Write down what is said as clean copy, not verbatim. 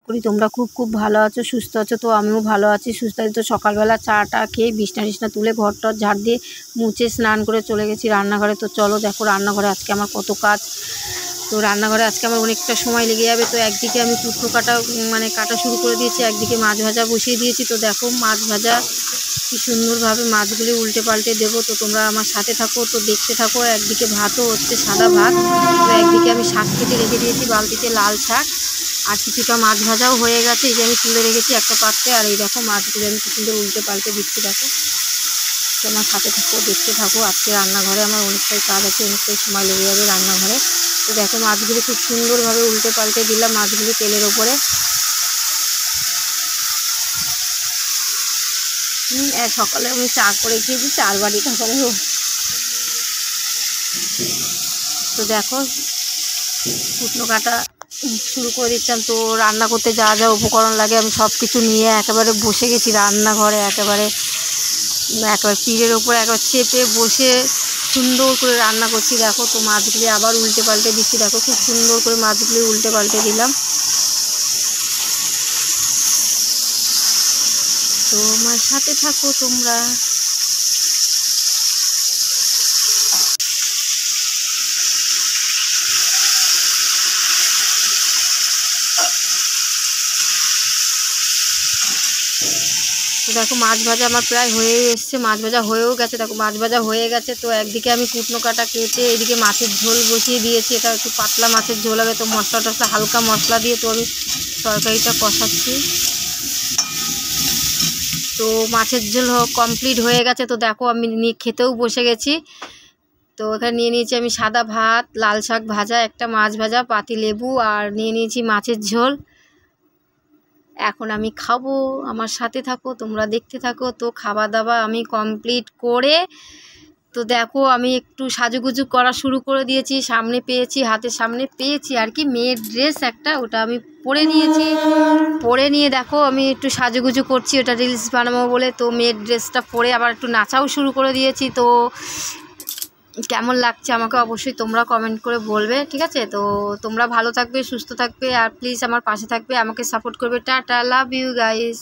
করি তোমরা খুব খুব ভালো আছো, সুস্থ আছো। তো আমিও ভালো আছি, সুস্থ আছি। তো সকালবেলা চাটা খেয়ে বিছনা তুলে ঘর টর ঝাড় দিয়ে মুছে স্নান করে চলে গেছি রান্নাঘরে। তো চলো দেখো রান্নাঘরে আজকে আমার কত কাজ। তো রান্নাঘরে আজকে আমার অনেকটা সময় লেগে যাবে। তো একদিকে আমি কুটনো কাটা শুরু করে দিয়েছি, একদিকে মাছ ভাজা বসিয়ে দিয়েছি। তো দেখো মাছ ভাজা কি সুন্দরভাবে মাছগুলি উল্টে পাল্টে দেবো। তো তোমরা আমার সাথে থাকো, তো দেখতে থাকো। একদিকে ভাতও হচ্ছে, সাদা ভাত। তো একদিকে আমি শাক কেটে রেখে দিয়েছি বালতিতে, লাল শাক। আর কিছুটা মাছ ভাজাও হয়ে গেছে, এই যে আমি তুলে রেখেছি একটা পাত্রে। আর এই দেখো মাছগুলি আমি কি সুন্দর উল্টে পাল্টে দিচ্ছি। দেখো তোমার সাথে থাকো, দেখতে থাকো। আজকে রান্নাঘরে আমার অনেকটাই কাজ আছে, অনেকটাই সময় লেগে যাবে রান্নাঘরে। তো দেখো মাছগুলি খুব সুন্দরভাবে উল্টে পাল্টে দিলাম মাছগুলি তেলের ওপরে। সকালে আমি চা করে খেয়েছি, 4 বাটি করে। তো দেখো কুটনো কাটা শুরু করে দিচ্ছিলাম। তো রান্না করতে যা যা উপকরণ লাগে আমি সব কিছু নিয়ে একেবারে বসে গেছি রান্নাঘরে। একেবারে পিঠের ওপরে একবার চেপে বসে সুন্দর করে রান্না করছি। দেখো তো মাছগুলি আবার উল্টে পাল্টে দিচ্ছি। দেখো খুব সুন্দর করে মাছগুলি উল্টে পাল্টে দিলাম। তো আমার সাথে থাকো তোমরা। তো দেখো মাছ ভাজা আমার প্রায় হয়ে এসছে, মাছ ভাজা হয়েও গেছে। দেখো মাছ ভাজা হয়ে গেছে। তো একদিকে আমি কুটনো কাটা কেটে এদিকে মাছের ঝোল বসিয়ে দিয়েছি। এটা একটু পাতলা মাছের ঝোল হবে। তো মশলা টশলা হালকা মশলা দিয়ে তো আমি তরকারিটা কষাচ্ছি। তো মাছের ঝোল কমপ্লিট হয়ে গেছে। তো দেখো আমি খেতেও বসে গেছি। তো এখানে নিয়ে নিয়েছি আমি সাদা ভাত, লাল শাক ভাজা, একটা মাছ ভাজা, পাতি লেবু, আর নিয়ে নিয়েছি মাছের ঝোল। এখন আমি খাবো, আমার সাথে থাকো, তোমরা দেখতে থাকো। তো খাওয়া দাওয়া আমি কমপ্লিট করে তো দেখো আমি একটু সাজুগুজু করা শুরু করে দিয়েছি। হাতের সামনে পেয়েছি আর কি মেয়ের ড্রেস একটা, ওটা আমি পরে নিয়েছি। পরে নিয়ে দেখো আমি একটু সাজুগুজু করছি, ওটা রিলস বানাবো বলে। তো মেয়ের ড্রেসটা পরে আবার একটু নাচাও শুরু করে দিয়েছি। তো কেমন লাগছে আমাকে অবশ্যই তোমরা কমেন্ট করে বলবে, ঠিক আছে? তো তোমরা ভালো থাকবে, সুস্থ থাকবে, আর প্লিজ আমার পাশে থাকবে, আমাকে সাপোর্ট করবে। Tata, love you guys.